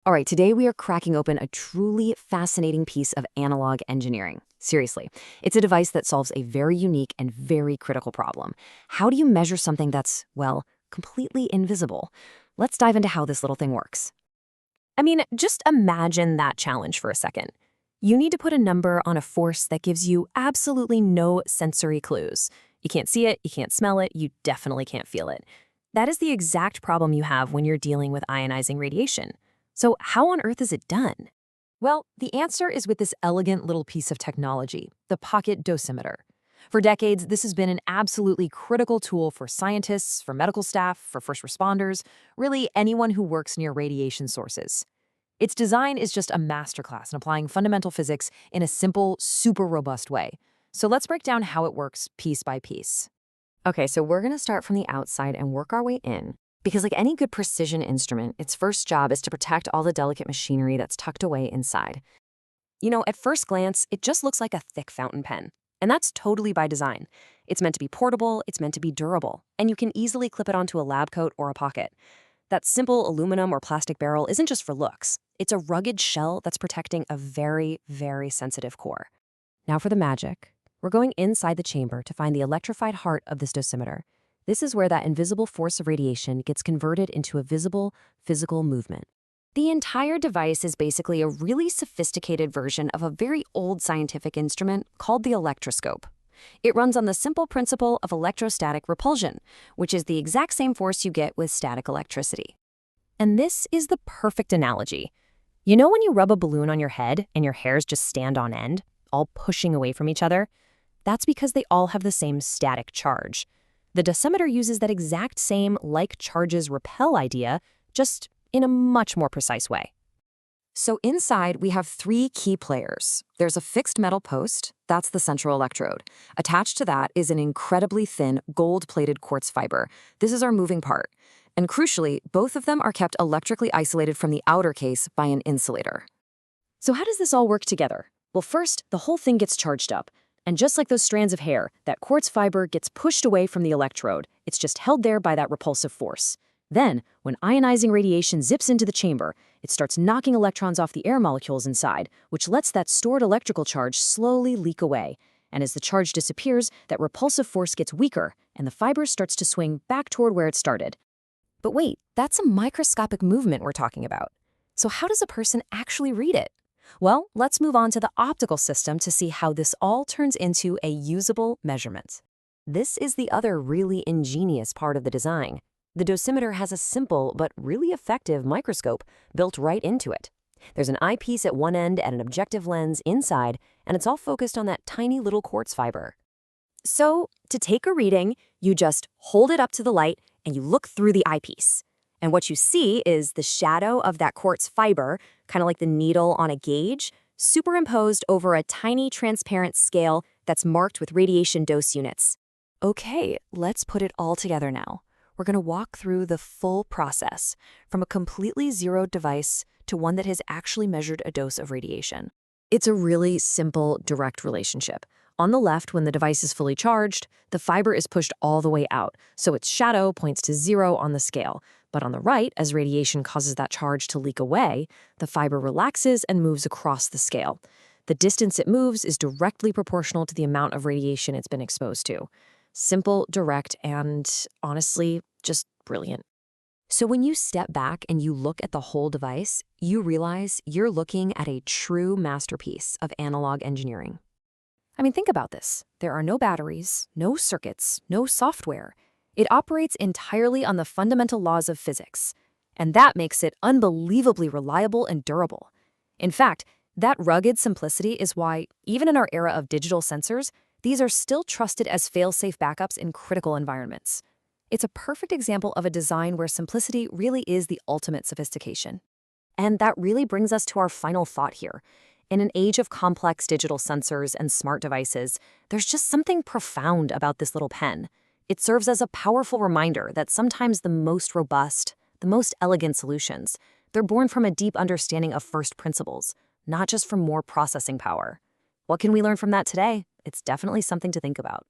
All right, today we are cracking open a truly fascinating piece of analog engineering. Seriously, it's a device that solves a very unique and very critical problem. How do you measure something that's, well, completely invisible? Let's dive into how this little thing works. Just imagine that challenge for a second. You need to put a number on a force that gives you absolutely no sensory clues. You can't see it, you can't smell it, you definitely can't feel it. That is the exact problem you have when you're dealing with ionizing radiation. So how on earth is it done? Well, the answer is with this elegant little piece of technology, the pocket dosimeter. For decades, this has been an absolutely critical tool for scientists, for medical staff, for first responders, really anyone who works near radiation sources. Its design is just a masterclass in applying fundamental physics in a simple, super robust way. So let's break down how it works piece by piece. Okay, so we're going to start from the outside and work our way in. Because like any good precision instrument, its first job is to protect all the delicate machinery that's tucked away inside. At first glance, it just looks like a thick fountain pen. And that's totally by design. It's meant to be portable, it's meant to be durable, and you can easily clip it onto a lab coat or a pocket. That simple aluminum or plastic barrel isn't just for looks. It's a rugged shell that's protecting a very, very sensitive core. Now for the magic. We're going inside the chamber to find the electrified heart of this dosimeter. This is where that invisible force of radiation gets converted into a visible, physical movement. The entire device is basically a really sophisticated version of a very old scientific instrument called the electroscope. It runs on the simple principle of electrostatic repulsion, which is the exact same force you get with static electricity. And this is the perfect analogy. You know when you rub a balloon on your head and your hairs just stand on end, all pushing away from each other? That's because they all have the same static charge. The dosimeter uses that exact same like charges repel idea, just in a much more precise way. So inside, we have three key players. There's a fixed metal post, that's the central electrode. Attached to that is an incredibly thin, gold-plated quartz fiber. This is our moving part. And crucially, both of them are kept electrically isolated from the outer case by an insulator. So how does this all work together? Well, first, the whole thing gets charged up. And just like those strands of hair, that quartz fiber gets pushed away from the electrode. It's just held there by that repulsive force. Then, when ionizing radiation zips into the chamber, it starts knocking electrons off the air molecules inside, which lets that stored electrical charge slowly leak away. And as the charge disappears, that repulsive force gets weaker, and the fiber starts to swing back toward where it started. But wait, that's a microscopic movement we're talking about. So how does a person actually read it? Well, let's move on to the optical system to see how this all turns into a usable measurement. This is the other really ingenious part of the design. The dosimeter has a simple but really effective microscope built right into it. There's an eyepiece at one end and an objective lens inside, and it's all focused on that tiny little quartz fiber. So, to take a reading, you just hold it up to the light and you look through the eyepiece. And what you see is the shadow of that quartz fiber, kind of like the needle on a gauge, superimposed over a tiny transparent scale that's marked with radiation dose units. Okay, let's put it all together now. We're going to walk through the full process, from a completely zeroed device to one that has actually measured a dose of radiation. It's a really simple, direct relationship. On the left, when the device is fully charged, the fiber is pushed all the way out, so its shadow points to 0 on the scale. But on the right, as radiation causes that charge to leak away, the fiber relaxes and moves across the scale. The distance it moves is directly proportional to the amount of radiation it's been exposed to. Simple, direct, and honestly, just brilliant. So when you step back and you look at the whole device, you realize you're looking at a true masterpiece of analog engineering. Think about this. There are no batteries, no circuits, no software. It operates entirely on the fundamental laws of physics. And that makes it unbelievably reliable and durable. In fact, that rugged simplicity is why, even in our era of digital sensors, these are still trusted as fail-safe backups in critical environments. It's a perfect example of a design where simplicity really is the ultimate sophistication. And that really brings us to our final thought here. In an age of complex digital sensors and smart devices, there's just something profound about this little pen. It serves as a powerful reminder that sometimes the most robust, the most elegant solutions, they're born from a deep understanding of first principles, not just from more processing power. What can we learn from that today? It's definitely something to think about.